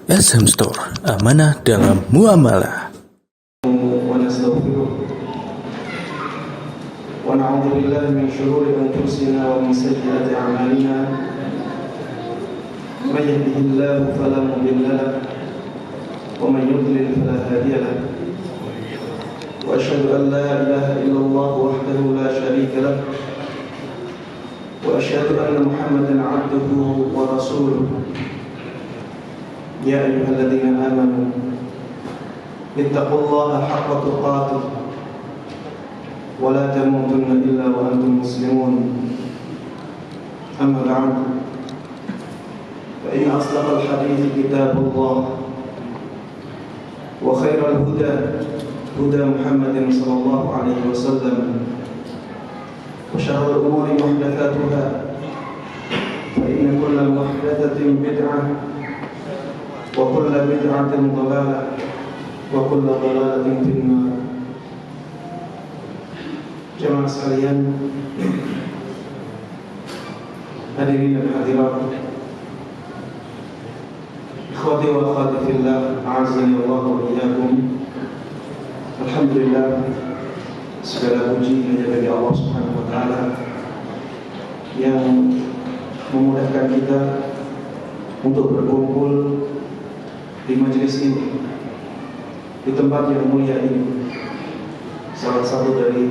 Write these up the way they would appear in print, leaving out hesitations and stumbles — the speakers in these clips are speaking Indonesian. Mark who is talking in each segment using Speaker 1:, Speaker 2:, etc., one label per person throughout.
Speaker 1: SM Store, amanah dalam muamalah.
Speaker 2: ونستغفره ونعوذ بالله من شرور أنفسنا ومن سيئات أعمالنا من يهده الله فلا مضل له ومن يضلل فلا هادي له وأشهد أن لا إله إلا الله وحده لا شريك له وأشهد أن محمدا عبده ورسوله يا أيها الذين آمنوا اتقوا الله حق تقاته ولا تموتن إلا وأنتم مسلمون أما بعد فإن أصدق الحديث كتاب الله وخير الهدى هدى محمد صلى الله عليه وسلم وشر الأمور محدثاتها فإن كل محدثة بدعة وكل بدعة ضلالة وكل ضلالة في النار. Jemaah sekalian, hadirin dan hadirat, ikhwati wa akhwati fillah, a'azzani Allah wa iyyakum. Alhamdulillah, segala puji hanya bagi Allah Subhanahu wa taala yang memudahkan kita untuk berkumpul di majelis ini, di tempat yang mulia ini, salah satu dari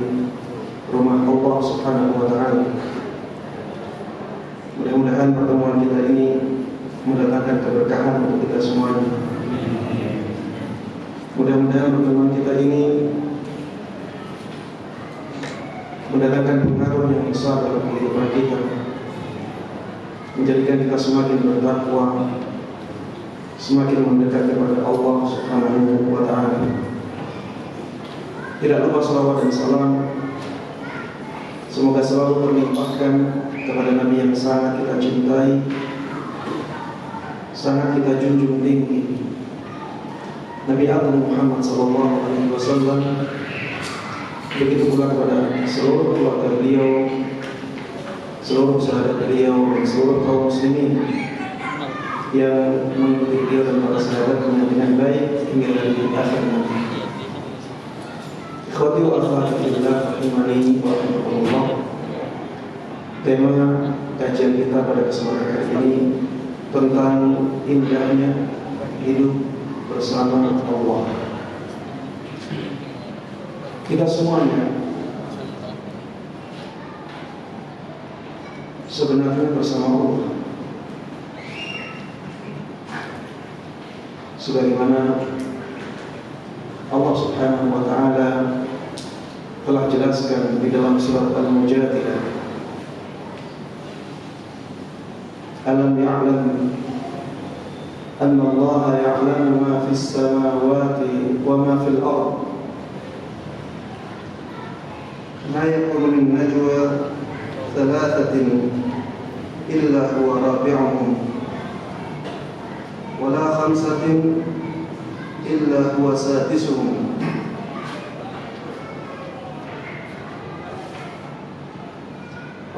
Speaker 2: rumah Allah Subhanahu wa taala. Mudah-mudahan pertemuan kita ini mendatangkan keberkahan untuk kita semuanya. Mudah-mudahan pertemuan kita ini mendatangkan pengaruh yang besar dalam kehidupan kita, menjadikan kita semakin bertakwa, semakin mendekat kepada Allah Subhanahu wa taala. Tidak lupa salawat dan salam semoga selalu terlimpahkan kepada Nabi yang sangat kita cintai, sangat kita junjung tinggi, Nabi Agung Muhammad sallallahu alaihi wasallam. Begitu pula kepada seluruh keluarga beliau, seluruh sahabat beliau, dan seluruh kaum muslimin yang mengikuti beliau dan para sahabatnya dengan baik hingga dari akhir nanti. Ikhwati wa akhwati fillah rahimani wa rahimakumullah. Tema kajian kita pada kesempatan kali ini tentang indahnya hidup bersama Allah. Kita semuanya sebenarnya bersama Allah, sebagaimana Allah Subhanahu wa taala telah jelaskan di dalam surat Al-Mujadilah, alam ya'lam anna Allah ya'lamu ma fis samawati wa ma fil ard ma yakunu min najwa thalathatin illa huwa rabi'uhum wa la khamsatin illa huwa sadisuhum.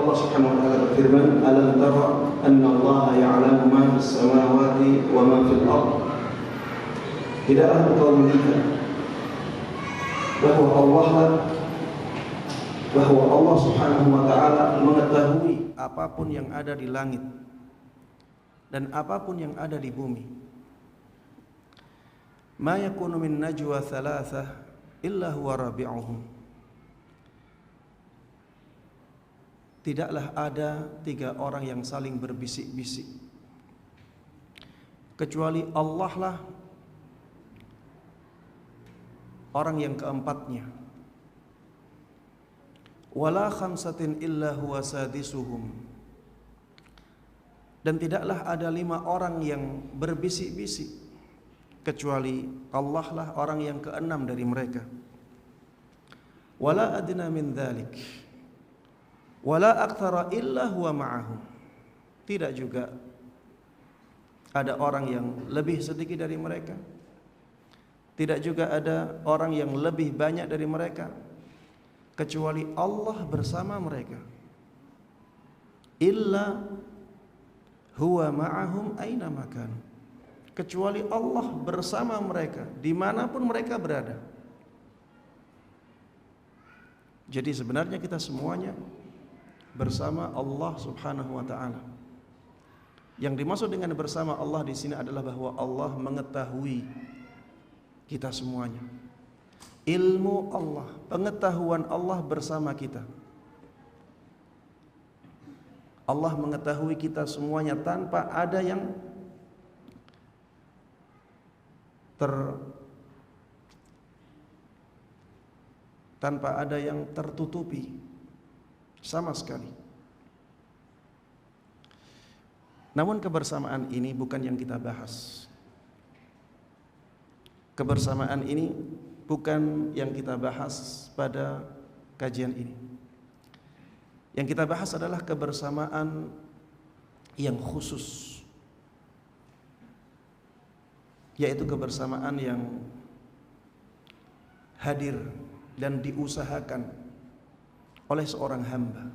Speaker 2: Allah Subhanahu wa taala berfirman, alam tara anna Allah ya'lamu ma fis samawati wa ma fil ard. Tidaklah engkau melihat bahwa Allah Subhanahu wa taala mengetahui apapun yang ada di langit dan apapun yang ada di bumi. Ma yakunu min najwa thalathah illa huwa rabi'uhum. Tidaklah ada 3 orang yang saling berbisik-bisik kecuali Allah lah orang yang keempatnya. Wala khamsatin illa huwa sadisuhum. Dan tidaklah ada 5 orang yang berbisik-bisik kecuali Allah lah orang yang keenam dari mereka. Wala adna min dzalik wala aktsara illa huwa ma'ahum. Tidak juga ada orang yang lebih sedikit dari mereka, tidak juga ada orang yang lebih banyak dari mereka, kecuali Allah bersama mereka. Illa huwa ma'ahum aina makan, kecuali Allah bersama mereka dimanapun mereka berada. Jadi sebenarnya kita semuanya bersama Allah Subhanahu wa taala. Yang dimaksud dengan bersama Allah di sini adalah bahwa Allah mengetahui kita semuanya. Ilmu Allah, pengetahuan Allah bersama kita. Allah mengetahui kita semuanya tanpa ada yang tertutupi sama sekali. Namun kebersamaan ini bukan yang kita bahas. Kebersamaan ini bukan yang kita bahas pada kajian ini. Yang kita bahas adalah kebersamaan yang khusus, yaitu kebersamaan yang hadir dan diusahakan oleh seorang hamba.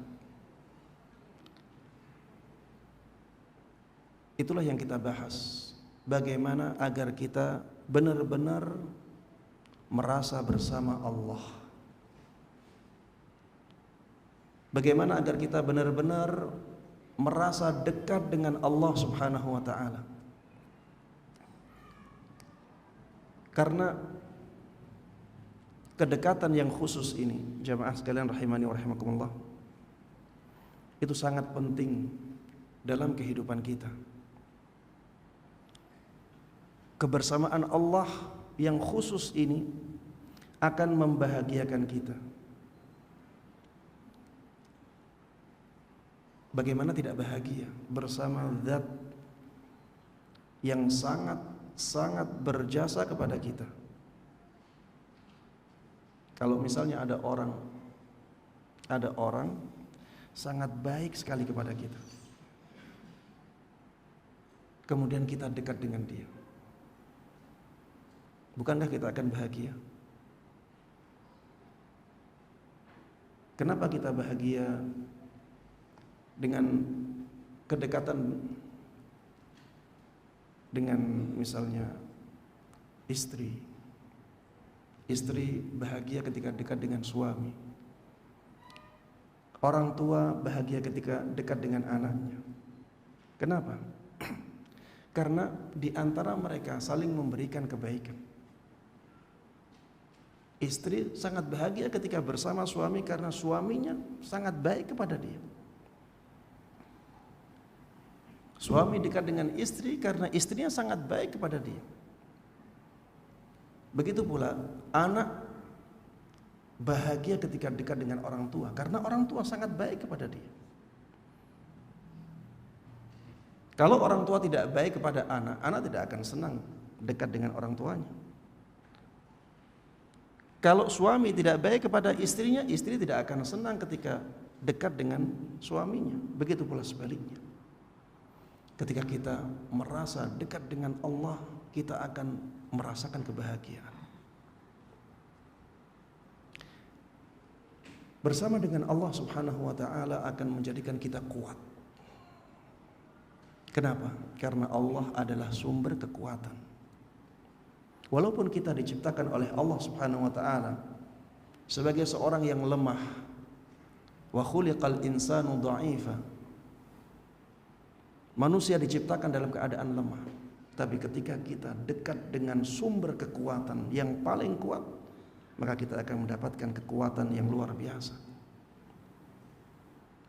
Speaker 2: Itulah yang kita bahas, bagaimana agar kita benar-benar merasa bersama Allah. Bagaimana agar kita benar-benar merasa dekat dengan Allah Subhanahu wa taala. Karena kedekatan yang khusus ini, jamaah sekalian rahimani wa rahimakumullah, itu sangat penting dalam kehidupan kita. Kebersamaan Allah yang khusus ini akan membahagiakan kita. Bagaimana tidak bahagia bersama zat yang sangat berjasa kepada kita. Kalau misalnya ada orang sangat baik sekali kepada kita, kemudian kita dekat dengan dia, bukankah kita akan bahagia? Kenapa kita bahagia dengan kedekatan dengan misalnya istri? Istri bahagia ketika dekat dengan suami. Orang tua bahagia ketika dekat dengan anaknya. Kenapa? Karena di antara mereka saling memberikan kebaikan. Istri sangat bahagia ketika bersama suami karena suaminya sangat baik kepada dia. Suami dekat dengan istri karena istrinya sangat baik kepada dia. Begitu pula anak bahagia ketika dekat dengan orang tua karena orang tua sangat baik kepada dia. Kalau orang tua tidak baik kepada anak, anak tidak akan senang dekat dengan orang tuanya. Kalau suami tidak baik kepada istrinya, istri tidak akan senang ketika dekat dengan suaminya. Begitu pula sebaliknya. Ketika kita merasa dekat dengan Allah, kita akan merasakan kebahagiaan. Bersama dengan Allah Subhanahu wa taala akan menjadikan kita kuat. Kenapa? Karena Allah adalah sumber kekuatan. Walaupun kita diciptakan oleh Allah Subhanahu wa taala sebagai seorang yang lemah, wa khuliqal insanu dha'ifa. Manusia diciptakan dalam keadaan lemah, tapi ketika kita dekat dengan sumber kekuatan yang paling kuat, maka kita akan mendapatkan kekuatan yang luar biasa.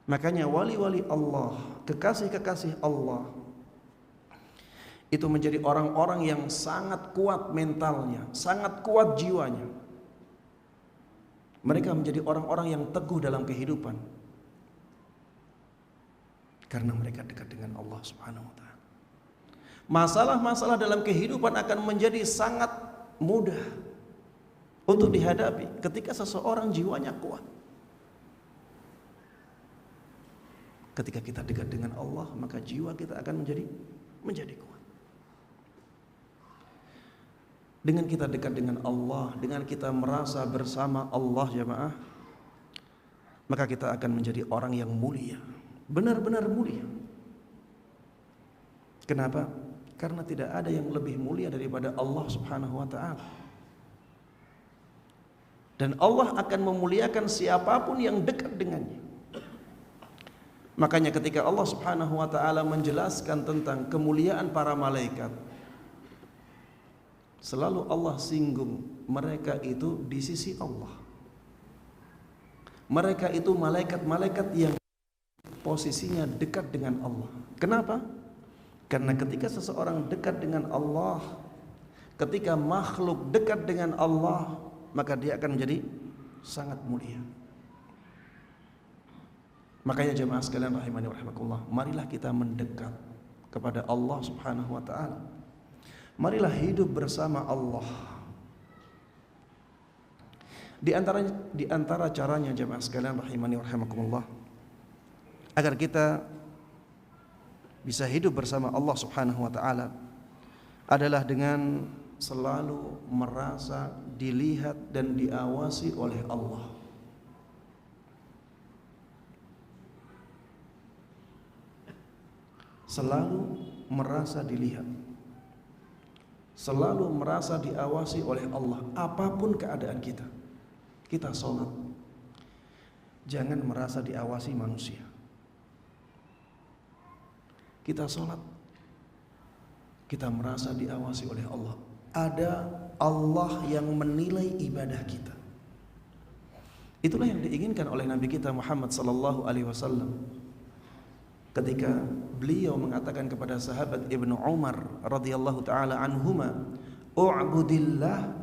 Speaker 2: Makanya wali-wali Allah, kekasih-kekasih Allah, itu menjadi orang-orang yang sangat kuat mentalnya, sangat kuat jiwanya. Mereka menjadi orang-orang yang teguh dalam kehidupan karena mereka dekat dengan Allah Subhanahu wa taala. Masalah-masalah dalam kehidupan akan menjadi sangat mudah untuk dihadapi ketika seseorang jiwanya kuat. Ketika kita dekat dengan Allah, maka jiwa kita akan menjadi kuat. Dengan kita dekat dengan Allah, dengan kita merasa bersama Allah jamaah, maka kita akan menjadi orang yang mulia, benar-benar mulia. Kenapa? Karena tidak ada yang lebih mulia daripada Allah Subhanahu wa ta'ala. Dan Allah akan memuliakan siapapun yang dekat dengannya. Makanya ketika Allah Subhanahu wa ta'ala menjelaskan tentang kemuliaan para malaikat, selalu Allah singgung mereka itu di sisi Allah. Mereka itu malaikat-malaikat yang posisinya dekat dengan Allah. Kenapa? Karena ketika seseorang dekat dengan Allah, ketika makhluk dekat dengan Allah, maka dia akan menjadi sangat mulia. Makanya jemaah sekalian rahimani wa rahimakumullah, marilah kita mendekat kepada Allah Subhanahu wa ta'ala. Marilah hidup bersama Allah. Di antara caranya jemaah sekalian rahimani wa rahimakumullah, agar kita bisa hidup bersama Allah Subhanahu wa ta'ala, adalah dengan selalu merasa dilihat dan diawasi oleh Allah. Selalu merasa dilihat, selalu merasa diawasi oleh Allah. Apapun keadaan kita, kita sholat, jangan merasa diawasi manusia. Kita sholat, kita merasa diawasi oleh Allah. Ada Allah yang menilai ibadah kita. Itulah yang diinginkan oleh Nabi kita Muhammad sallallahu alaihi wasallam ketika beliau mengatakan kepada sahabat Ibnu Umar radhiyallahu taala anhuma, "U'budillah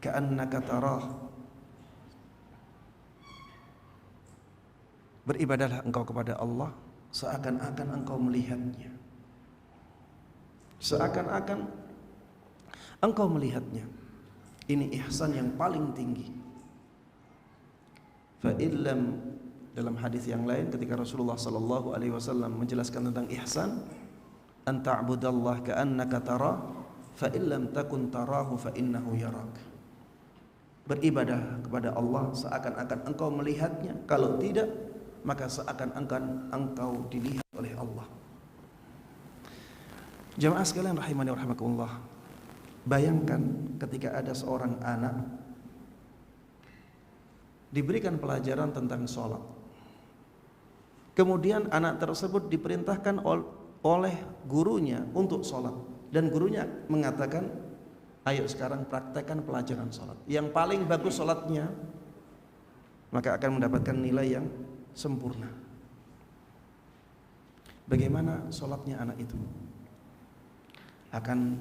Speaker 2: ka'annaka tarah." Beribadahlah engkau kepada Allah seakan-akan engkau melihatnya. Seakan-akan engkau melihatnya. Ini ihsan yang paling tinggi. Fa illam, dalam hadis yang lain ketika Rasulullah sallallahu alaihi wasallam menjelaskan tentang ihsan, an ta'budallah ka'annaka tarah fa illam takun tarahu fa innahu yarak. Beribadah kepada Allah seakan-akan engkau melihatnya, kalau tidak maka seakan-akan engkau dilihat oleh Allah. Jamaah sekalian rahimani wa rahimakumullah, bayangkan ketika ada seorang anak diberikan pelajaran tentang sholat, kemudian anak tersebut diperintahkan oleh gurunya untuk sholat, dan gurunya mengatakan, ayo sekarang praktekkan pelajaran sholat. Yang paling bagus sholatnya, maka akan mendapatkan nilai yang sempurna. Bagaimana sholatnya anak itu? Akan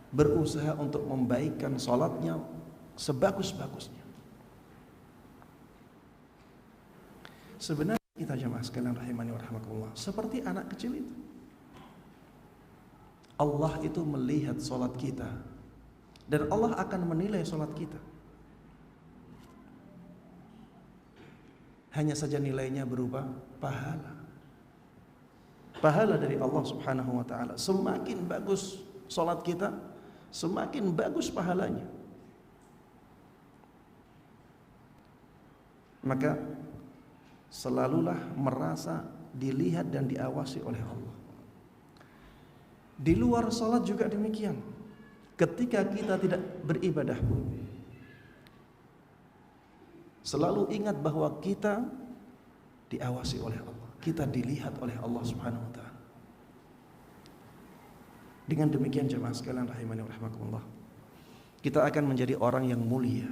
Speaker 2: berusaha untuk membaikkan sholatnya sebagus-bagusnya. Sebenarnya kita jemaah sekalian rahimani wa rahimakumullah, seperti anak kecil itu. Allah itu melihat sholat kita, dan Allah akan menilai sholat kita. Hanya saja nilainya berupa pahala. Pahala dari Allah Subhanahu wa ta'ala. Semakin bagus sholat kita, semakin bagus pahalanya. Maka selalulah merasa dilihat dan diawasi oleh Allah. Di luar sholat juga demikian. Ketika kita tidak beribadah pun, selalu ingat bahwa kita diawasi oleh Allah, kita dilihat oleh Allah Subhanahu wa ta'ala. Dengan demikian jemaah sekalian rahimani wa rahimakumullah, kita akan menjadi orang yang mulia.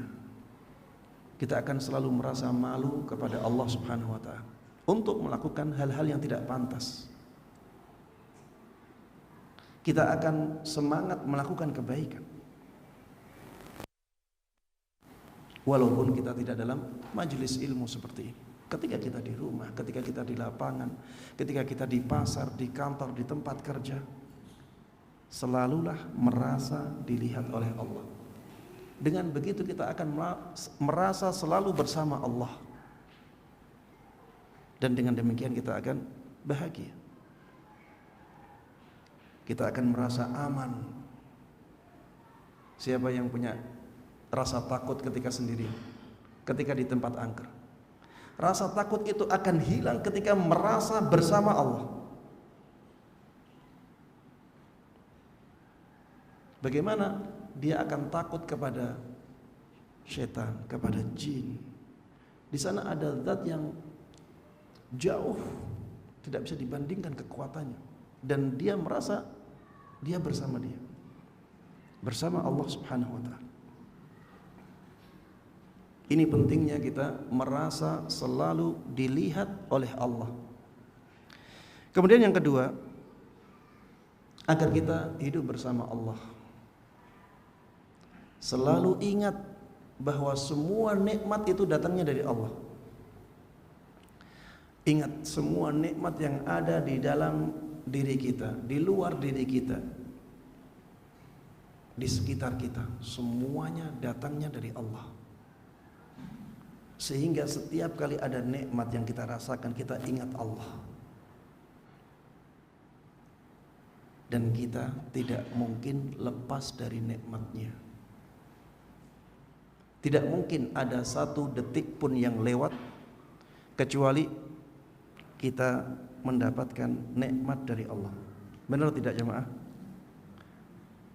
Speaker 2: Kita akan selalu merasa malu kepada Allah Subhanahu wa ta'ala untuk melakukan hal-hal yang tidak pantas. Kita akan semangat melakukan kebaikan, walaupun kita tidak dalam majelis ilmu seperti ini. Ketika kita di rumah, ketika kita di lapangan, ketika kita di pasar, di kantor, di tempat kerja, selalulah merasa dilihat oleh Allah. Dengan begitu kita akan merasa selalu bersama Allah, dan dengan demikian kita akan bahagia. Kita akan merasa aman. Siapa yang punya rasa takut ketika sendiri, ketika di tempat angker? Rasa takut itu akan hilang ketika merasa bersama Allah. Bagaimana dia akan takut kepada setan, kepada jin. Di sana ada zat yang jauh, tidak bisa dibandingkan kekuatannya, dan dia merasa dia bersama dia, bersama Allah Subhanahu wa taala. Ini pentingnya kita merasa selalu dilihat oleh Allah. Kemudian yang kedua, agar kita hidup bersama Allah, selalu ingat bahwa semua nikmat itu datangnya dari Allah. Ingat, semua nikmat yang ada di dalam diri kita, di luar diri kita, di sekitar kita, semuanya datangnya dari Allah. Sehingga setiap kali ada nikmat yang kita rasakan, kita ingat Allah. Dan kita tidak mungkin lepas dari nikmatnya. Tidak mungkin ada satu detik pun yang lewat kecuali kita mendapatkan nikmat dari Allah. Benar tidak jemaah?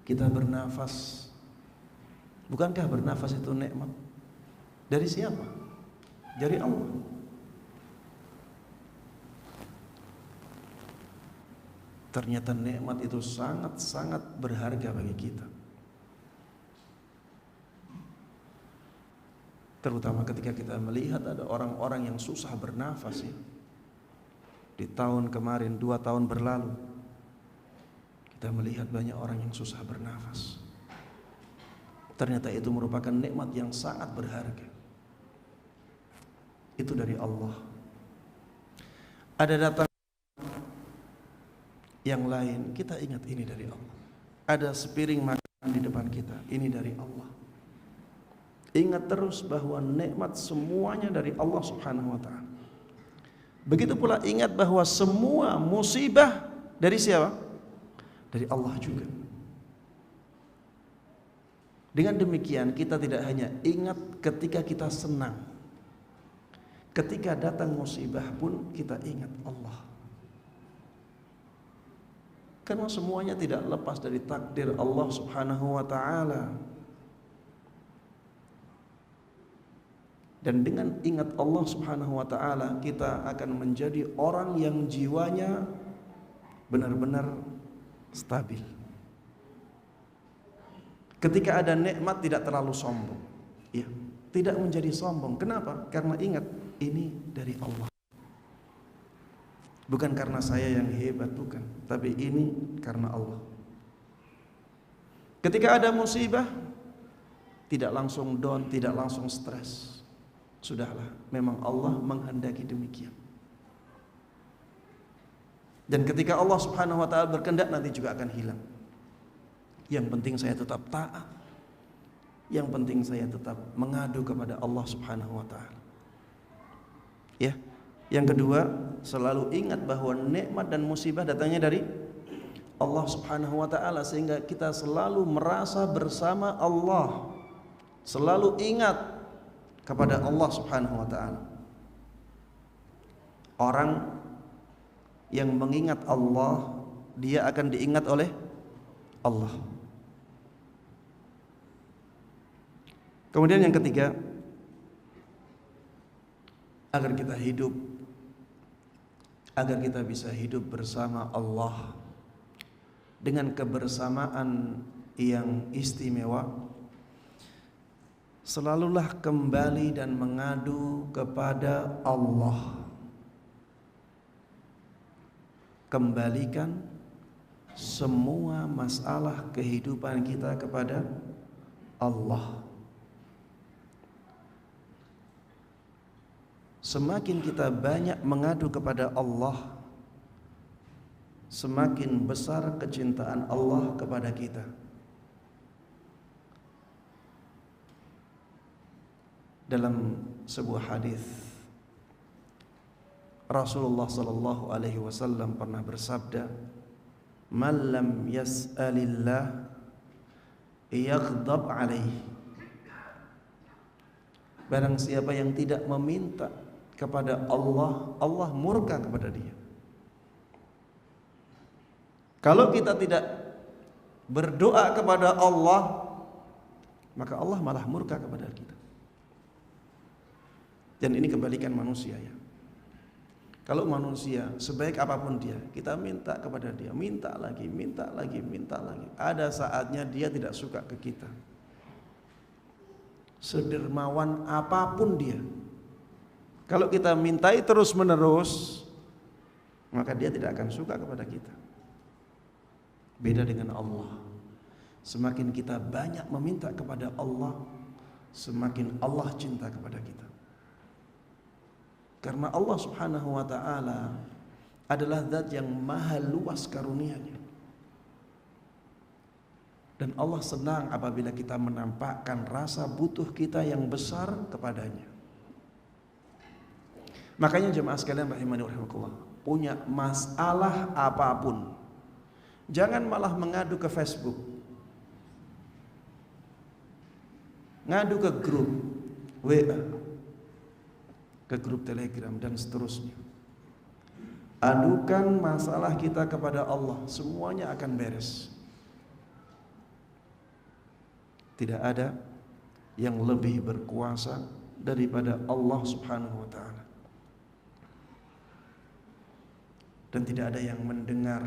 Speaker 2: Kita bernafas, bukankah bernafas itu nikmat? Dari siapa? Dari Allah. Ternyata nikmat itu sangat-sangat berharga bagi kita. Terutama ketika kita melihat ada orang-orang yang susah bernafas ya. Di tahun kemarin, 2 tahun berlalu, kita melihat banyak orang yang susah bernafas. Ternyata itu merupakan nikmat yang sangat berharga. Itu dari Allah. Ada datang yang lain, kita ingat ini dari Allah. Ada sepiring makanan di depan kita, ini dari Allah. Ingat terus bahwa nikmat semuanya dari Allah Subhanahu wa taala. Begitu pula ingat bahwa semua musibah dari siapa? Dari Allah juga. Dengan demikian kita tidak hanya ingat ketika kita senang, ketika datang musibah pun kita ingat Allah. Karena semuanya tidak lepas dari takdir Allah Subhanahu wa taala. Dan dengan ingat Allah Subhanahu wa taala, kita akan menjadi orang yang jiwanya benar-benar stabil. Ketika ada nikmat tidak terlalu sombong. Ya, tidak menjadi sombong. Kenapa? Karena ingat ini dari Allah. Bukan karena saya yang hebat, bukan, tapi ini karena Allah. Ketika ada musibah, tidak langsung down, tidak langsung stres. Sudahlah, memang Allah menghendaki demikian. Dan ketika Allah Subhanahu wa taala berkehendak, nanti juga akan hilang. Yang penting saya tetap taat. Yang penting saya tetap mengadu kepada Allah Subhanahu wa taala. Ya. Yang kedua, selalu ingat bahwa nikmat dan musibah datangnya dari Allah Subhanahu wa taala, sehingga kita selalu merasa bersama Allah. Selalu ingat kepada Allah Subhanahu wa taala. Orang yang mengingat Allah, dia akan diingat oleh Allah. Kemudian yang ketiga, agar kita bisa hidup bersama Allah dengan kebersamaan yang istimewa, selalulah kembali dan mengadu kepada Allah. Kembalikan semua masalah kehidupan kita kepada Allah. Semakin kita banyak mengadu kepada Allah, semakin besar kecintaan Allah kepada kita. Dalam sebuah hadis, Rasulullah sallallahu alaihi wasallam pernah bersabda, "Man lam yas'alillah yaghdab alaihi." Barang siapa yang tidak meminta kepada Allah, Allah murka kepada dia. Kalau kita tidak
Speaker 3: berdoa kepada Allah, maka Allah malah murka kepada kita. Dan ini kebalikan manusia ya. Kalau manusia sebaik apapun dia, kita minta kepada dia, minta lagi, minta lagi, minta lagi. Ada saatnya dia tidak suka ke kita. Sedermawan apapun dia, kalau kita mintai terus menerus, maka dia tidak akan suka kepada kita. Beda dengan Allah. Semakin kita banyak meminta kepada Allah, semakin Allah cinta kepada kita. Karena Allah subhanahu wa ta'ala adalah zat yang maha luas karunia-Nya. Dan Allah senang apabila kita menampakkan rasa butuh kita yang besar kepadanya. Makanya jemaah sekalian rahimani wa rahimakumullah, punya masalah apapun, jangan malah mengadu ke Facebook, ngadu ke grup WA, ke grup Telegram dan seterusnya. Adukan masalah kita kepada Allah, semuanya akan beres. Tidak ada yang lebih berkuasa daripada Allah subhanahu wa ta'ala. Dan tidak ada yang mendengar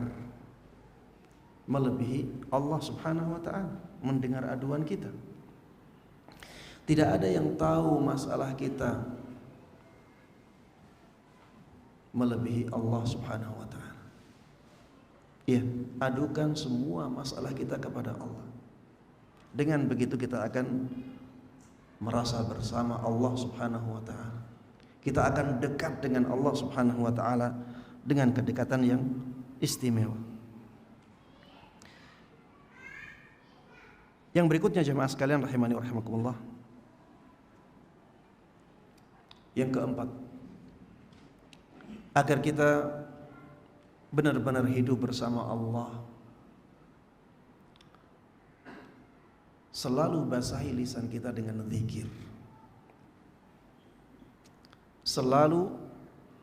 Speaker 3: melebihi Allah subhanahu wa ta'ala, mendengar aduan kita. Tidak ada yang tahu masalah kita melebihi Allah subhanahu wa ta'ala. Ya, adukan semua masalah kita kepada Allah. Dengan begitu kita akan merasa bersama Allah subhanahu wa ta'ala. Kita akan dekat dengan Allah subhanahu wa ta'ala dengan kedekatan yang istimewa. Yang berikutnya jemaah sekalian rahimani wa rahimakumullah, yang keempat, agar kita benar-benar hidup bersama Allah, selalu basahi lisan kita dengan zikir. Selalu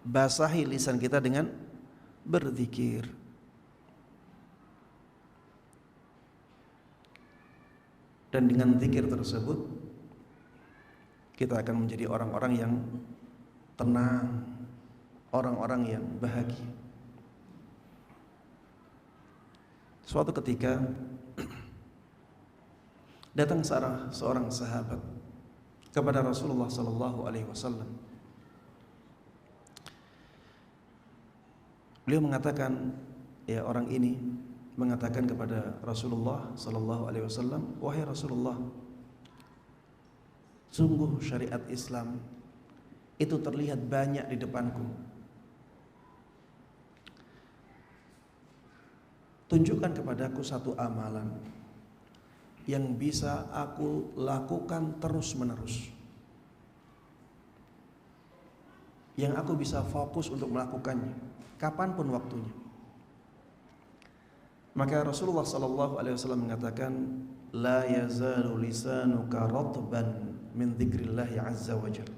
Speaker 3: basahi lisan kita dengan berzikir. Dan dengan zikir tersebut kita akan menjadi orang-orang yang tenang, orang-orang yang bahagia. Suatu ketika datang seorang sahabat kepada Rasulullah sallallahu alaihi wasallam. Beliau mengatakan, ya, orang ini mengatakan kepada Rasulullah sallallahu alaihi wasallam, "Wahai Rasulullah, sungguh syariat Islam itu terlihat banyak di depanku. Tunjukkan kepadaku satu amalan yang bisa aku lakukan terus-menerus, yang aku bisa fokus untuk melakukannya kapanpun waktunya." Maka Rasulullah sallallahu alaihi wasallam mengatakan, "La yazalu lisanuka ratban min dzikrillah azza wa jalla."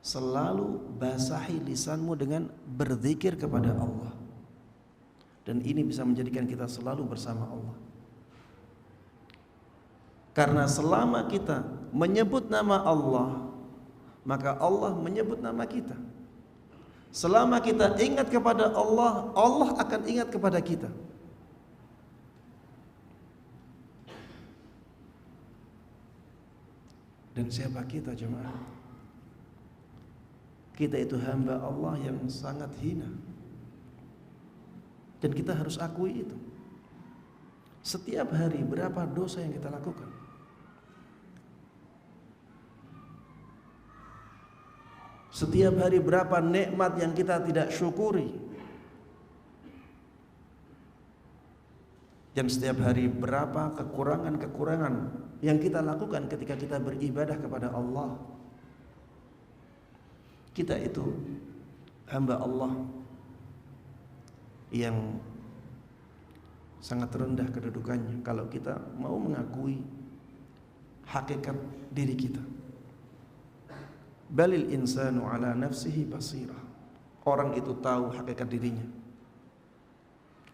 Speaker 3: Selalu basahi lisanmu dengan berzikir kepada Allah. Dan ini bisa menjadikan kita selalu bersama Allah. Karena selama kita menyebut nama Allah, maka Allah menyebut nama kita. Selama kita ingat kepada Allah, Allah akan ingat kepada kita. Dan siapa kita jemaah? Kita itu hamba Allah yang sangat hina. Dan kita harus akui itu. Setiap hari berapa dosa yang kita lakukan? Setiap hari berapa nikmat yang kita tidak syukuri? Dan setiap hari berapa kekurangan-kekurangan yang kita lakukan ketika kita beribadah kepada Allah? Kita itu hamba Allah yang sangat rendah kedudukannya kalau kita mau mengakui hakikat diri kita. Balil insanu ala nafsihi basirah. Orang itu tahu hakikat dirinya.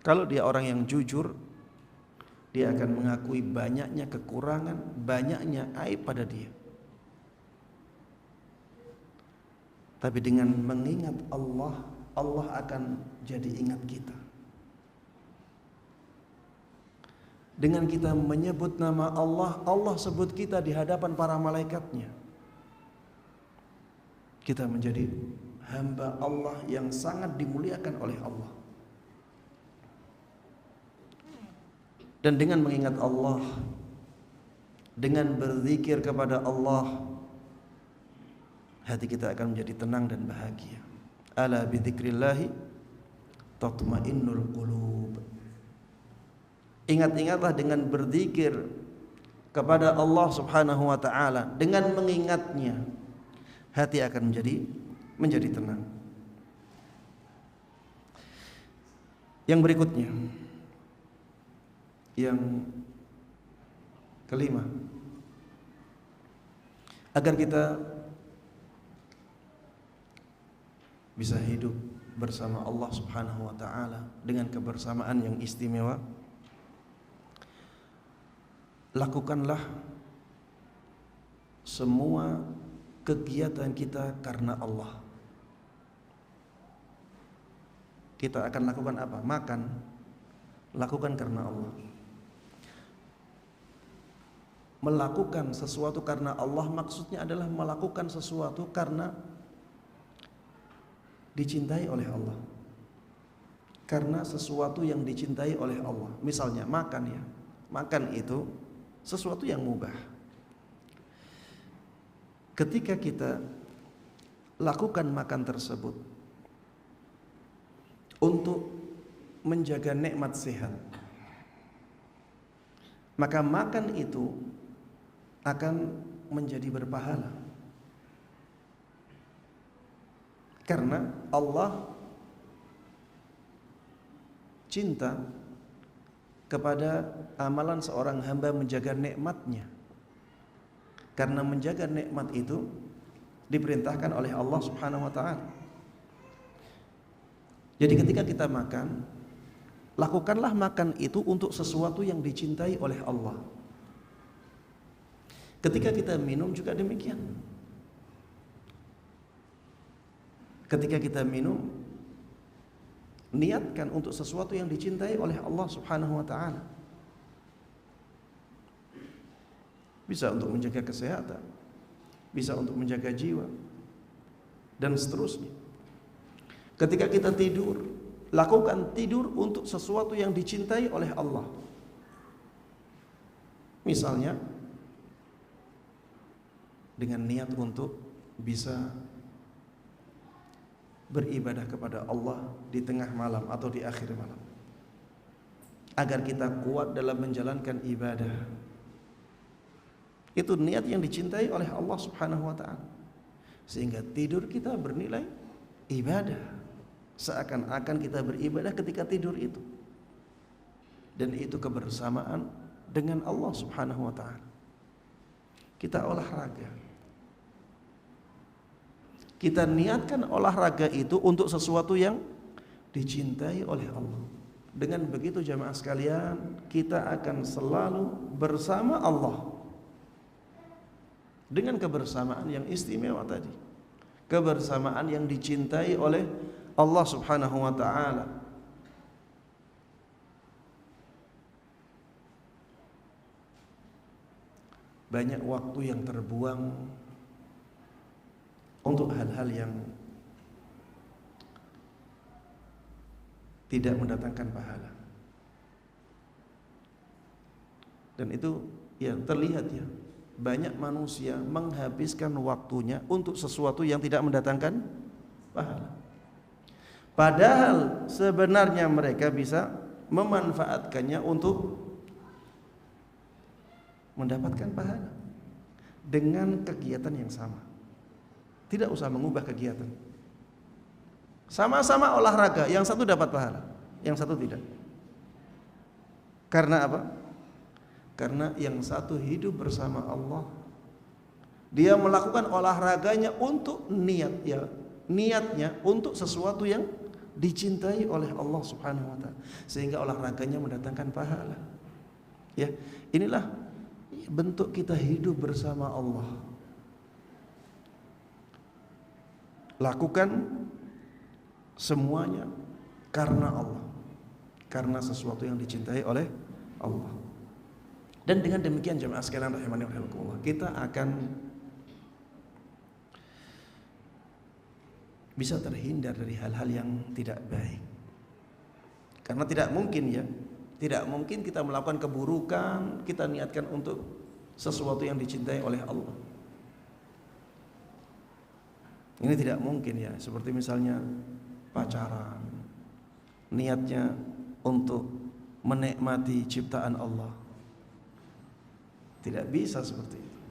Speaker 3: Kalau dia orang yang jujur, Dia akan mengakui banyaknya kekurangan, banyaknya aib pada dia. Tapi dengan mengingat Allah, Allah akan jadi ingat kita. Dengan kita menyebut nama Allah, Allah sebut kita di hadapan para malaikatnya. Kita menjadi hamba Allah yang sangat dimuliakan oleh Allah. Dan dengan mengingat Allah, dengan berzikir kepada Allah, hati kita akan menjadi tenang dan bahagia. Ala bidzikrillahi tatmainnul qulub. Ingat-ingatlah dengan berzikir kepada Allah Subhanahu wa taala, dengan mengingatnya, hati akan menjadi tenang. Yang berikutnya, yang kelima, agar kita bisa hidup bersama Allah Subhanahu wa taala dengan kebersamaan yang istimewa, lakukanlah semua kegiatan kita karena Allah. Kita akan lakukan apa? Makan, lakukan karena Allah. Melakukan sesuatu karena Allah maksudnya adalah melakukan sesuatu karena dicintai oleh Allah. Karena sesuatu yang dicintai oleh Allah. Misalnya makan ya. Makan itu sesuatu yang mubah. Ketika kita lakukan makan tersebut untuk menjaga nikmat sehat, maka makan itu akan menjadi berpahala. Karena Allah cinta kepada amalan seorang hamba menjaga nikmatnya. Karena menjaga nikmat itu diperintahkan oleh Allah Subhanahu wa taala. Jadi ketika kita makan, lakukanlah makan itu untuk sesuatu yang dicintai oleh Allah. Ketika kita minum juga demikian. Ketika kita minum, niatkan untuk sesuatu yang dicintai oleh Allah Subhanahu wa taala. Bisa untuk menjaga kesehatan, bisa untuk menjaga jiwa, dan seterusnya. Ketika kita tidur, lakukan tidur untuk sesuatu yang dicintai oleh Allah. Misalnya dengan niat untuk bisa beribadah kepada Allah di tengah malam atau di akhir malam, agar kita kuat dalam menjalankan ibadah. Itu niat yang dicintai oleh Allah Subhanahu wa taala, sehingga tidur kita bernilai ibadah, seakan-akan kita beribadah ketika tidur itu. Dan itu kebersamaan dengan Allah Subhanahu wa taala. Kita olahraga, kita niatkan olahraga itu untuk sesuatu yang dicintai oleh Allah. Dengan begitu jamaah sekalian, kita akan selalu bersama Allah. Dengan kebersamaan yang istimewa tadi. Kebersamaan yang dicintai oleh Allah Subhanahu wa taala. Banyak waktu yang terbuang untuk hal-hal yang tidak mendatangkan pahala. Dan itu ya terlihat ya, banyak manusia menghabiskan waktunya untuk sesuatu yang tidak mendatangkan pahala. Padahal sebenarnya mereka bisa memanfaatkannya untuk mendapatkan pahala dengan kegiatan yang sama. Tidak usah mengubah kegiatan. Sama-sama olahraga, yang satu dapat pahala, yang satu tidak. Karena apa? Karena yang satu hidup bersama Allah, dia melakukan olahraganya untuk niatnya untuk sesuatu yang dicintai oleh Allah Subhanahu wa taala, sehingga olahraganya mendatangkan pahala. Ya, inilah bentuk kita hidup bersama Allah. Lakukan semuanya karena Allah, karena sesuatu yang dicintai oleh Allah. Dan dengan demikian jemaah sekalian rahimani wa rahimakumullah, kita akan bisa terhindar dari hal-hal yang tidak baik. Karena tidak mungkin kita melakukan keburukan, kita niatkan untuk sesuatu yang dicintai oleh Allah. Ini tidak mungkin ya, seperti misalnya pacaran, niatnya untuk menikmati ciptaan Allah. Tidak bisa seperti itu.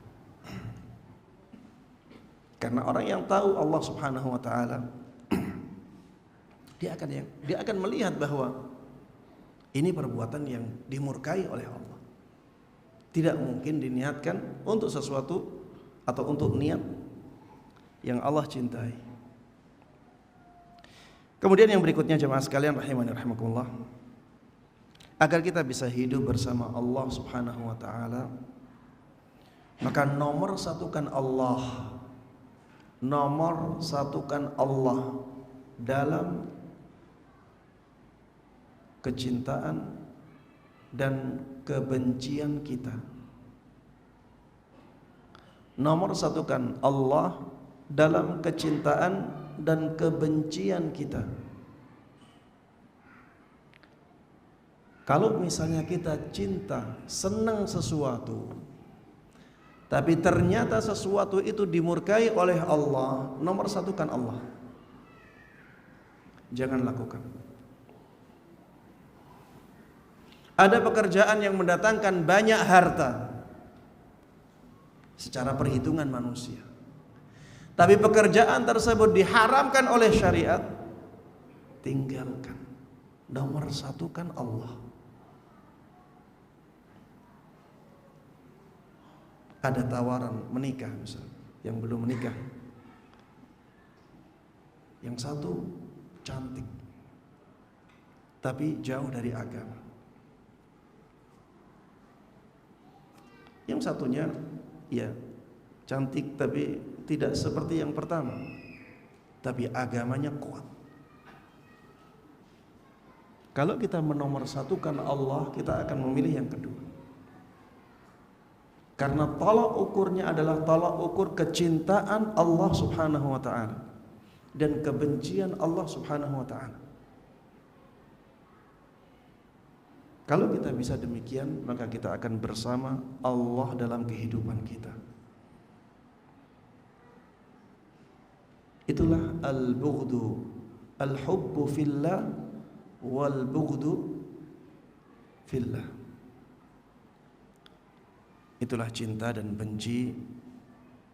Speaker 3: Karena orang yang tahu Allah Subhanahu wa taala, dia akan melihat bahwa ini perbuatan yang dimurkai oleh Allah. Tidak mungkin diniatkan untuk sesuatu atau untuk niat yang Allah cintai. Kemudian yang berikutnya jemaah sekalian rahimani rahimakumullah, agar kita bisa hidup bersama Allah Subhanahu wa taala, maka nomor satukan Allah dalam kecintaan dan kebencian kita. Nomor satukan Allah dalam kecintaan dan kebencian kita. Kalau misalnya kita cinta, senang sesuatu, tapi ternyata sesuatu itu dimurkai oleh Allah, nomor satukan Allah. Jangan lakukan. Ada pekerjaan yang mendatangkan banyak harta secara perhitungan manusia, tapi pekerjaan tersebut diharamkan oleh syariat, tinggalkan. Nomor satukan Allah. Ada tawaran menikah misalnya, yang belum menikah, yang satu cantik tapi jauh dari agama, yang satunya ya cantik tapi tidak seperti yang pertama, tapi agamanya kuat. Kalau kita menomorsatukan Allah, kita akan memilih yang kedua. Karena tolak ukurnya adalah tolak ukur kecintaan Allah Subhanahu wa taala dan kebencian Allah Subhanahu wa taala. Kalau kita bisa demikian, maka kita akan bersama Allah dalam kehidupan kita. Itulah al-bughdu, al-hubbu fillah wal bughdu fillah. Itulah cinta dan benci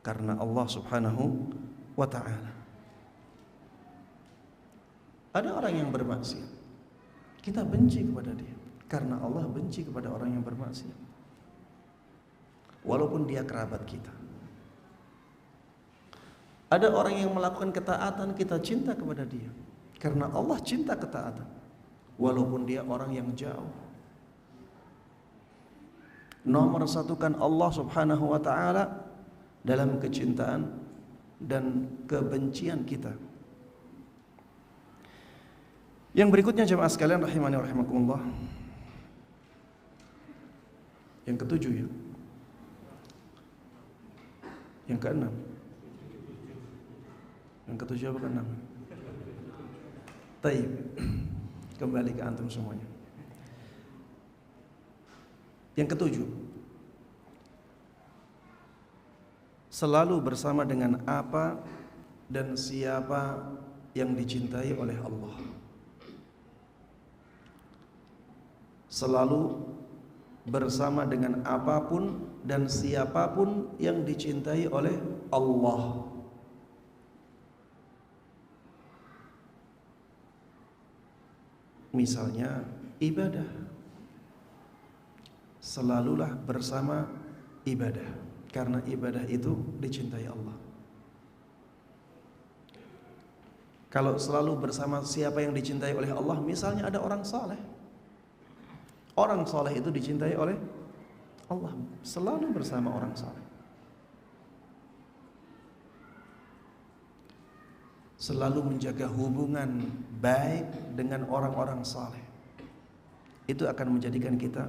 Speaker 3: karena Allah Subhanahu wa ta'ala. Ada orang yang bermaksiat, kita benci kepada dia karena Allah benci kepada orang yang bermaksiat, walaupun dia kerabat kita. Ada orang yang melakukan ketaatan, kita cinta kepada dia karena Allah cinta ketaatan, walaupun dia orang yang jauh. Nomor satukan Allah Subhanahu wa ta'ala dalam kecintaan dan kebencian kita. Yang berikutnya jemaah sekalian rahimani wa rahimakumullah, yang ketujuh ya, yang keenam, yang ketujuh apa keenam? Taib. Kembali ke antum semuanya. Yang ketujuh, selalu bersama dengan apa dan siapa yang dicintai oleh Allah. Selalu bersama dengan apapun dan siapapun yang dicintai oleh Allah. Misalnya ibadah, selalulah bersama ibadah, karena ibadah itu dicintai Allah. Kalau selalu bersama siapa yang dicintai oleh Allah, misalnya ada orang saleh, Orang soleh itu dicintai oleh Allah, selalu bersama orang soleh, selalu menjaga hubungan baik dengan orang-orang soleh. Itu akan menjadikan kita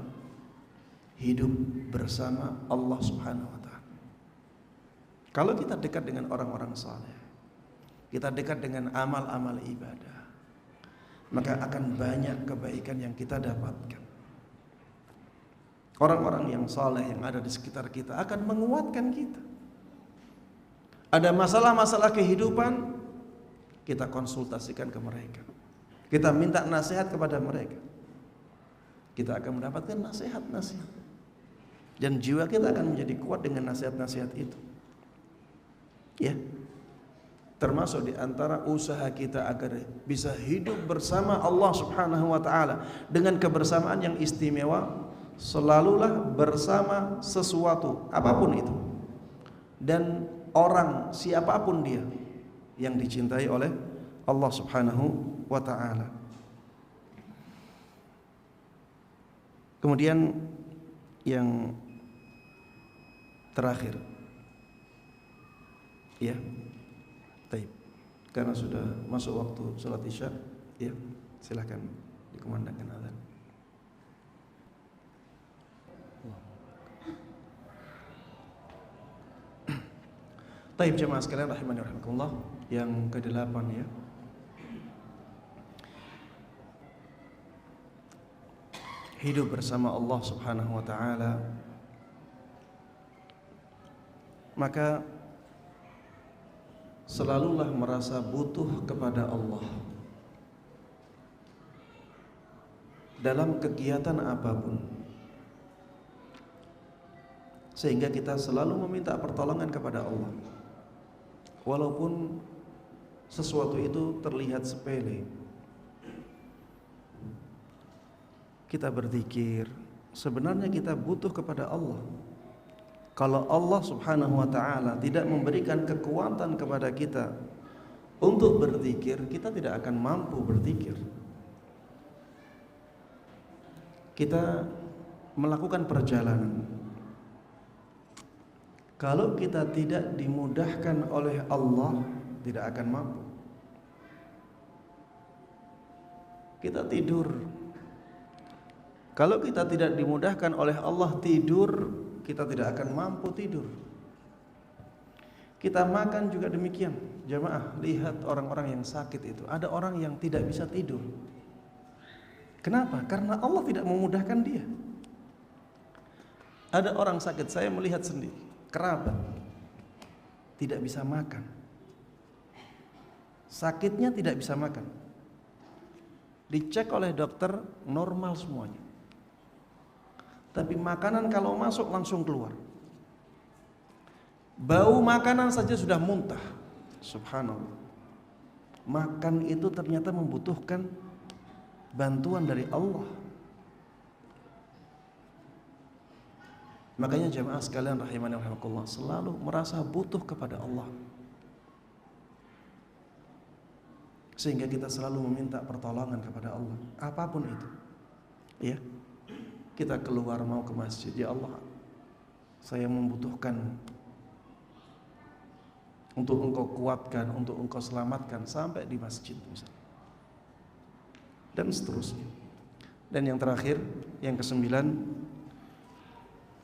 Speaker 3: hidup bersama Allah Subhanahu wa ta'ala. Kalau kita dekat dengan orang-orang soleh, kita dekat dengan amal-amal ibadah, maka akan banyak kebaikan yang kita dapatkan. Orang-orang yang saleh yang ada di sekitar kita akan menguatkan kita. Ada masalah-masalah kehidupan, kita konsultasikan ke mereka, kita minta nasihat kepada mereka, kita akan mendapatkan nasihat-nasihat, dan jiwa kita akan menjadi kuat dengan nasihat-nasihat itu. Ya, termasuk di antara usaha kita agar bisa hidup bersama Allah Subhanahu wa ta'ala dengan kebersamaan yang istimewa. Selalulah bersama sesuatu apapun itu dan orang siapapun dia yang dicintai oleh Allah Subhanahu wa ta'ala. Kemudian yang terakhir, ya, baik, karena sudah masuk waktu sholat isya, ya, silakan dikumandangkan azan. Taib jemaah sekalian rahimani rahimakumullah, yang ke-8 ya. Hidup bersama Allah Subhanahu wa ta'ala, maka selalulah merasa butuh kepada Allah dalam kegiatan apapun, sehingga kita selalu meminta pertolongan kepada Allah, walaupun sesuatu itu terlihat sepele. Kita berzikir, sebenarnya kita butuh kepada Allah. Kalau Allah Subhanahu wa ta'ala tidak memberikan kekuatan kepada kita untuk berzikir, kita tidak akan mampu berzikir. Kita melakukan perjalanan, kalau kita tidak dimudahkan oleh Allah, tidak akan mampu. Kita tidur, kalau kita tidak dimudahkan oleh Allah tidur, kita tidak akan mampu tidur. Kita makan juga demikian. Jamaah, lihat orang-orang yang sakit itu. Ada orang yang tidak bisa tidur. Kenapa? Karena Allah tidak memudahkan dia. Ada orang sakit, saya melihat sendiri, kerabat tidak bisa makan, sakitnya tidak bisa makan, dicek oleh dokter normal semuanya, tapi makanan kalau masuk langsung keluar, bau makanan saja sudah muntah. Subhanallah, makan itu ternyata membutuhkan bantuan dari Allah. Makanya jemaah sekalian rahimani rahimakumullah, selalu merasa butuh kepada Allah, sehingga kita selalu meminta pertolongan kepada Allah apapun itu. Ya, kita keluar mau ke masjid, ya Allah, saya membutuhkan untuk Engkau kuatkan, untuk Engkau selamatkan sampai di masjid misalnya, dan seterusnya. Dan yang terakhir, yang ke-9,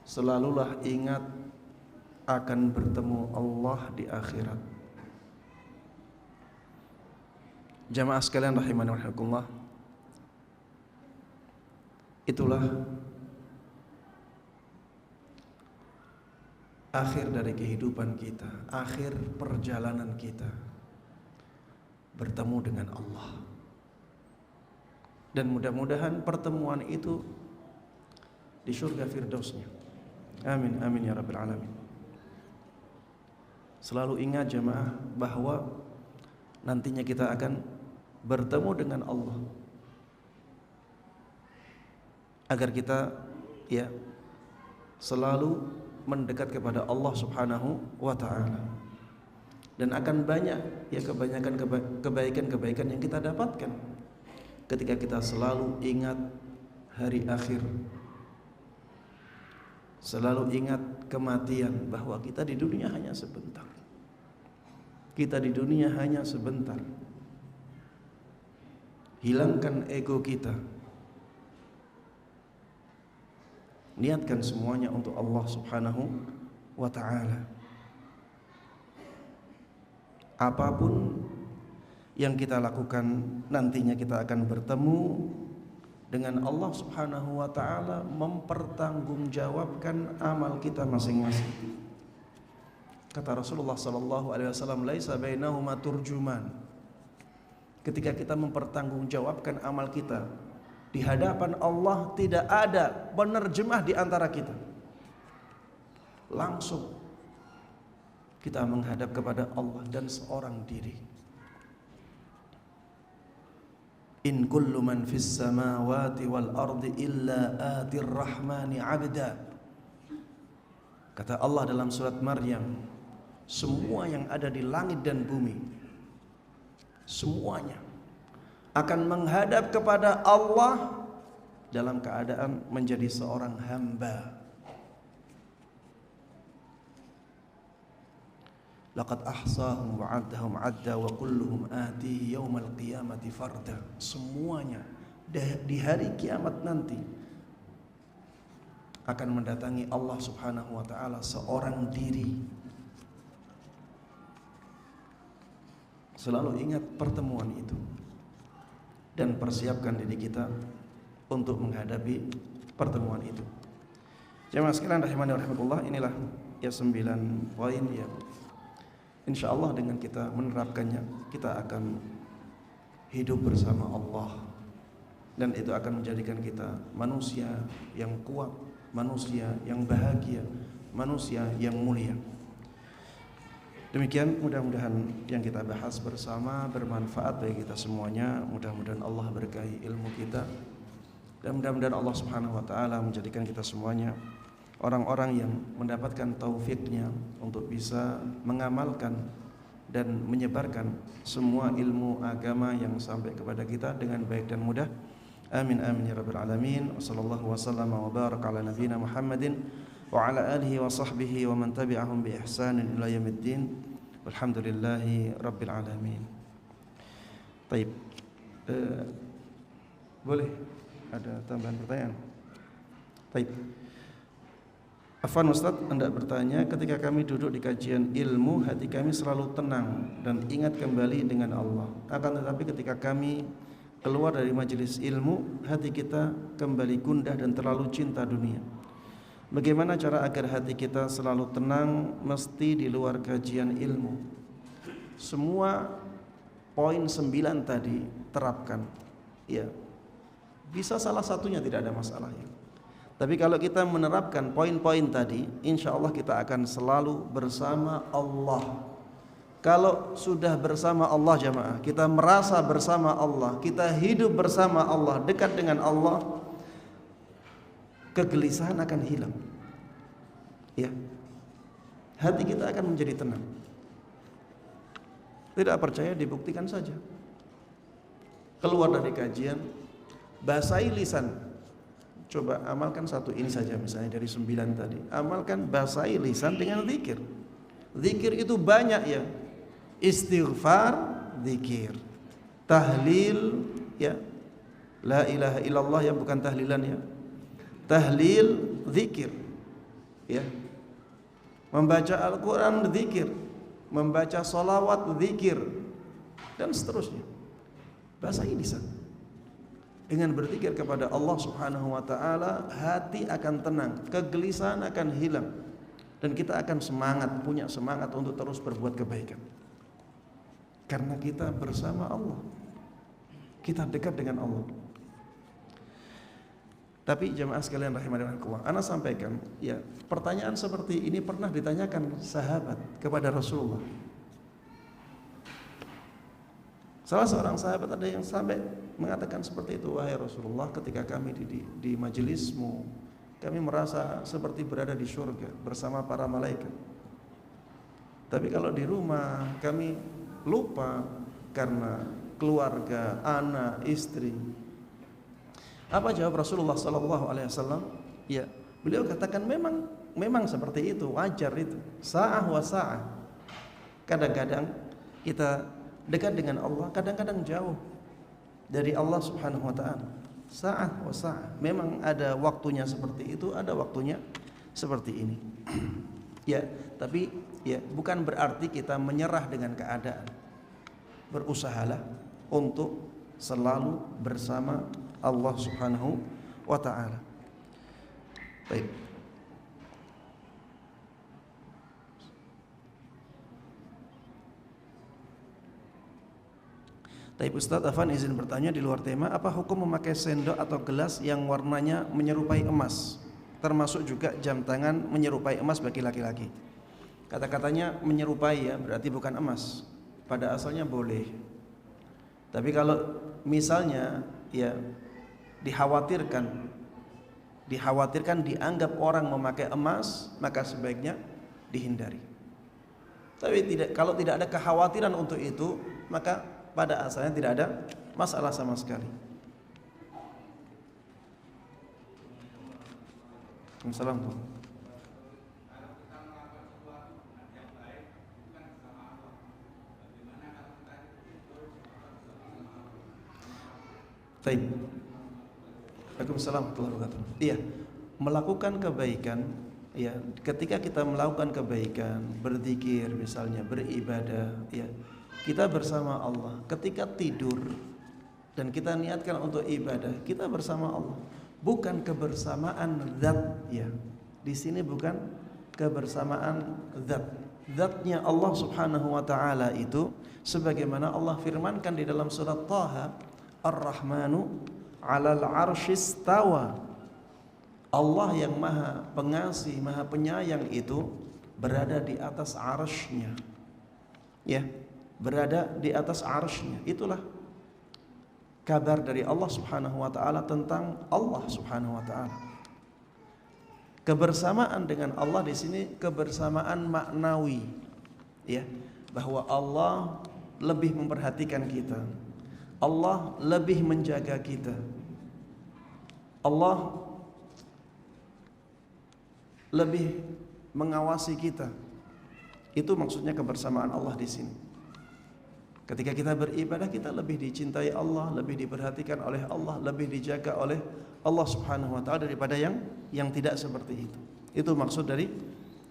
Speaker 3: selalulah ingat akan bertemu Allah di akhirat. Jamaah sekalian rahimani wa rahimakumullah, itulah akhir dari kehidupan kita, akhir perjalanan kita, bertemu dengan Allah. Dan mudah-mudahan pertemuan itu di surga firdausnya. Amin, amin ya rabbil alamin. Selalu ingat jemaah bahwa nantinya kita akan bertemu dengan Allah, agar kita ya selalu mendekat kepada Allah Subhanahu wa ta'ala, dan akan banyak ya kebaikan-kebaikan yang kita dapatkan ketika kita selalu ingat hari akhir. Selalu ingat kematian, bahwa kita di dunia hanya sebentar. Kita di dunia hanya sebentar. Hilangkan ego kita. Niatkan semuanya untuk Allah Subhanahu wa ta'ala. Apapun yang kita lakukan, nantinya kita akan bertemu dengan Allah Subhanahu wa ta'ala, mempertanggungjawabkan amal kita masing-masing. Kata Rasulullah sallallahu alaihi wasallam, laisa bainahuma turjuman. Ketika kita mempertanggungjawabkan amal kita di hadapan Allah, tidak ada penerjemah di antara kita. Langsung kita menghadap kepada Allah dan seorang diri. In kullu man fis samawati wal ardi illa atir rahmani abda. Kata Allah dalam surat Maryam, semua yang ada di langit dan bumi, semuanya akan menghadap kepada Allah dalam keadaan menjadi seorang hamba. Laqad ahsahum wa 'addahum 'adda wa kulluhum atihi yaumal qiyamati farda. Semuanya di hari kiamat nanti akan mendatangi Allah Subhanahu wa ta'ala seorang diri. Selalu ingat pertemuan itu dan persiapkan diri kita untuk menghadapi pertemuan itu. Jemaah sekalian rahimani wa rahimakumullah, inilah ya 9 poin ya. Insyaallah dengan kita menerapkannya, kita akan hidup bersama Allah, dan itu akan menjadikan kita manusia yang kuat, manusia yang bahagia, manusia yang mulia. Demikian, mudah-mudahan yang kita bahas bersama bermanfaat bagi kita semuanya. Mudah-mudahan Allah berkahi ilmu kita, dan mudah-mudahan Allah Subhanahu wa ta'ala menjadikan kita semuanya orang-orang yang mendapatkan taufiknya untuk bisa mengamalkan dan menyebarkan semua ilmu agama yang sampai kepada kita dengan baik dan mudah. Amin amin ya rabbal alamin. Wassallallahu wasallam wa baraka ala nabiyyina Muhammadin wa ala alihi wa sahbihi wa man tabi'ahum bi ihsanin ila yaumiddin. Walhamdulillahi rabbil alamin. Baik. Boleh ada tambahan pertanyaan? Baik. Afwan Ustaz, hendak bertanya, ketika kami duduk di kajian ilmu, hati kami selalu tenang dan ingat kembali dengan Allah. Akan tetapi ketika kami keluar dari majelis ilmu, hati kita kembali gundah dan terlalu cinta dunia. Bagaimana cara agar hati kita selalu tenang mesti di luar kajian ilmu? Semua poin 9 tadi terapkan. Ya. Bisa salah satunya, tidak ada masalahnya. Tapi kalau kita menerapkan poin-poin tadi, insya Allah kita akan selalu bersama Allah. Kalau sudah bersama Allah jamaah, kita merasa bersama Allah, kita hidup bersama Allah, dekat dengan Allah, kegelisahan akan hilang. Ya, hati kita akan menjadi tenang. Tidak percaya, dibuktikan saja. Keluar dari kajian, basahi lisan. Coba amalkan satu ini saja, misalnya dari 9 tadi. Amalkan, basahi lisan dengan zikir. Zikir itu banyak ya. Istighfar, zikir. Tahlil, ya. La ilaha illallah yang bukan tahlilan ya. Tahlil, zikir. Ya. Membaca Al-Quran, zikir. Membaca salawat, zikir. Dan seterusnya. Basahi lisan. Dengan berzikir kepada Allah Subhanahu wa ta'ala, hati akan tenang, kegelisahan akan hilang, dan kita akan semangat, punya semangat untuk terus berbuat kebaikan. Karena kita bersama Allah, kita dekat dengan Allah. Tapi jamaah sekalian rahimakumullah, ana sampaikan, ya, pertanyaan seperti ini pernah ditanyakan sahabat kepada Rasulullah. Salah seorang sahabat ada yang sampai mengatakan seperti itu, wahai Rasulullah, ketika kami di majelismu, kami merasa seperti berada di surga bersama para malaikat. Tapi kalau di rumah kami lupa karena keluarga, anak, istri. Apa jawab Rasulullah sallallahu alaihi wasallam? Ya, beliau katakan memang seperti itu, wajar itu. Sa'ah wa sa'ah. Kadang-kadang kita dekat dengan Allah, kadang-kadang jauh dari Allah Subhanahu wa taala. Sa'ah wa sa'ah. Memang ada waktunya seperti itu, ada waktunya seperti ini. Ya, tapi ya bukan berarti kita menyerah dengan keadaan. Berusahalah untuk selalu bersama Allah Subhanahu wa taala. Baik. Baik Ustaz, Afan izin bertanya di luar tema, apa hukum memakai sendok atau gelas yang warnanya menyerupai emas? Termasuk juga jam tangan menyerupai emas bagi laki-laki. Kata-katanya menyerupai ya, berarti bukan emas. Pada asalnya boleh. Tapi kalau misalnya ya dikhawatirkan dianggap orang memakai emas, maka sebaiknya dihindari. Tapi kalau tidak ada kekhawatiran untuk itu, maka pada asalnya tidak ada masalah sama sekali. Assalamualaikum. Baik. Waalaikumsalam warahmatullahi wabarakatuh. Iya, melakukan kebaikan, ya, ketika kita melakukan kebaikan, berzikir misalnya, beribadah, ya, kita bersama Allah. Ketika tidur dan kita niatkan untuk ibadah, kita bersama Allah. Bukan kebersamaan zat, ya. Di sini bukan kebersamaan zat. Zatnya Allah Subhanahu wa taala itu sebagaimana Allah firmankan di dalam surat Thaha, Ar-Rahmanu 'alal 'arsyis tawa. Allah yang Maha Pengasih, Maha Penyayang itu berada di atas 'arsy-Nya. Ya, berada di atas 'arsy-Nya. Itulah kabar dari Allah Subhanahu wa taala tentang Allah Subhanahu wa taala. Kebersamaan dengan Allah di sini kebersamaan maknawi, ya, bahwa Allah lebih memperhatikan kita. Allah lebih menjaga kita. Allah lebih mengawasi kita. Itu maksudnya kebersamaan Allah di sini. Ketika kita beribadah, kita lebih dicintai Allah, lebih diperhatikan oleh Allah, lebih dijaga oleh Allah Subhanahu wa taala daripada yang tidak seperti itu. Itu maksud dari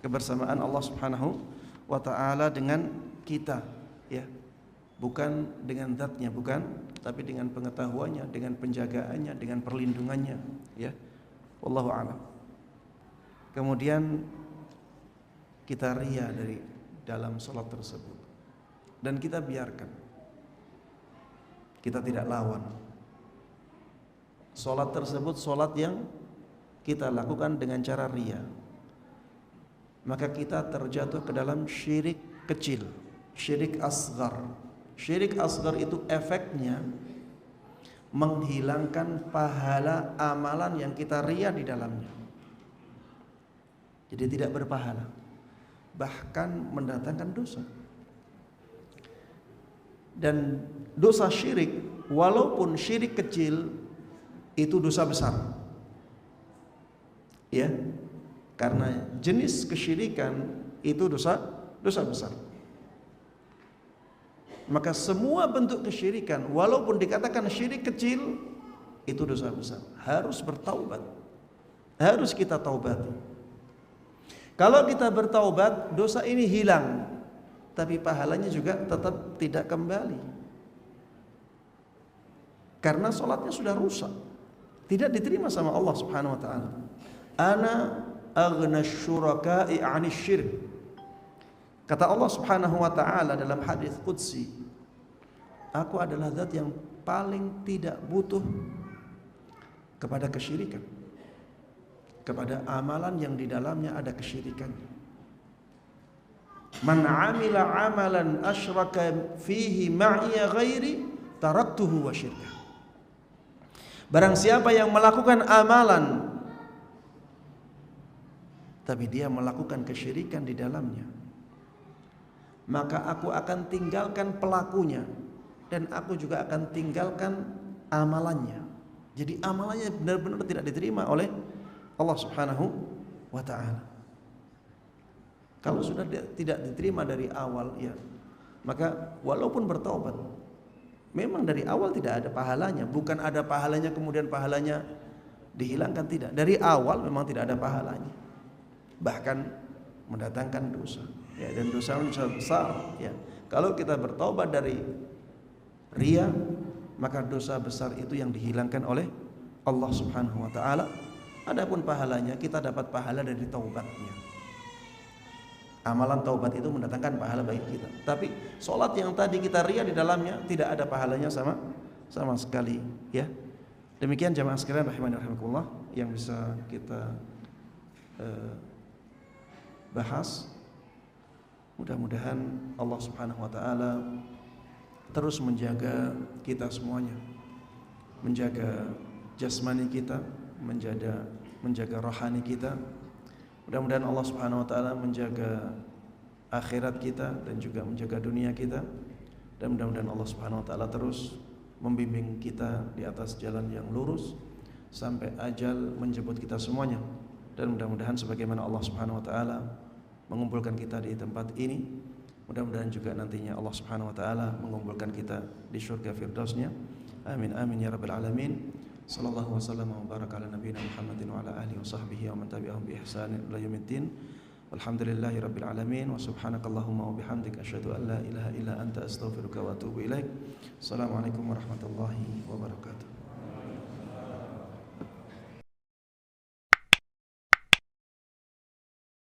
Speaker 3: kebersamaan Allah Subhanahu wa taala dengan kita, ya. Bukan dengan zatnya, bukan, tapi dengan pengetahuannya, dengan penjagaannya, dengan perlindungannya, ya. Wallahu a'lam. Kemudian kita ria dari dalam salat tersebut dan kita biarkan. Kita tidak lawan. Salat tersebut salat yang kita lakukan dengan cara ria. Maka kita terjatuh ke dalam syirik kecil, syirik asghar. Syirik asghar itu efeknya menghilangkan pahala amalan yang kita ria di dalamnya. Jadi tidak berpahala, bahkan mendatangkan dosa. Dan dosa syirik, walaupun syirik kecil, itu dosa besar. Ya, karena jenis kesyirikan itu dosa besar. Maka semua bentuk kesyirikan, walaupun dikatakan syirik kecil, itu dosa besar. Harus bertaubat. Harus kita taubati. Kalau kita bertaubat, dosa ini hilang, tapi pahalanya juga tetap tidak kembali. Karena sholatnya sudah rusak, tidak diterima sama Allah Subhanahu wa taala. Ana aghnash syuraka'i 'anil syirk. Kata Allah Subhanahu wa taala dalam hadis qudsi, aku adalah zat yang paling tidak butuh kepada kesyirikan, kepada amalan yang di dalamnya ada kesyirikan. Man 'amila 'amalan asyraka fihi ma'iya ghairi taraktuhu wa syirka. Barang siapa yang melakukan amalan tapi dia melakukan kesyirikan di dalamnya, maka aku akan tinggalkan pelakunya dan aku juga akan tinggalkan amalannya. Jadi amalannya benar-benar tidak diterima oleh Allah Subhanahu wa taala. Kalau sudah tidak diterima dari awal, ya, maka walaupun bertaubat, memang dari awal tidak ada pahalanya. Bukan ada pahalanya kemudian pahalanya dihilangkan, tidak. Dari awal memang tidak ada pahalanya, bahkan mendatangkan dosa, ya, dan dosa besar, ya. Kalau kita bertaubat dari riya, maka dosa besar itu yang dihilangkan oleh Allah Subhanahu wa taala. Adapun pahalanya, kita dapat pahala dari taubatnya. Amalan taubat itu mendatangkan pahala bagi kita. Tapi sholat yang tadi kita riya di dalamnya tidak ada pahalanya sama sekali, ya. Demikian jamaah sekalian rahimani rahimakumullah yang bisa kita bahas. Mudah-mudahan Allah Subhanahu wa taala terus menjaga kita semuanya, menjaga jasmani kita, menjaga rohani kita. Mudah-mudahan Allah Subhanahu wa taala menjaga akhirat kita dan juga menjaga dunia kita, dan mudah-mudahan Allah Subhanahu wa taala terus membimbing kita di atas jalan yang lurus sampai ajal menjemput kita semuanya. Dan mudah-mudahan sebagaimana Allah Subhanahu wa taala mengumpulkan kita di tempat ini, mudah-mudahan juga nantinya Allah Subhanahu wa taala mengumpulkan kita di surga firdausnya. Amin amin ya rabbal alamin. Sallallahu wasallam wa baraka ala nabiyina Muhammadin wa ala alihi wa sahbihi wa man tabi'ahum bi ihsanin ila yaumiddin. Walhamdulillahi rabbil alamin wa subhanakallahumma wa bihamdika asyhadu an la ilaha illa anta astaghfiruka wa atubu ilaik. Assalamualaikum warahmatullahi wabarakatuh.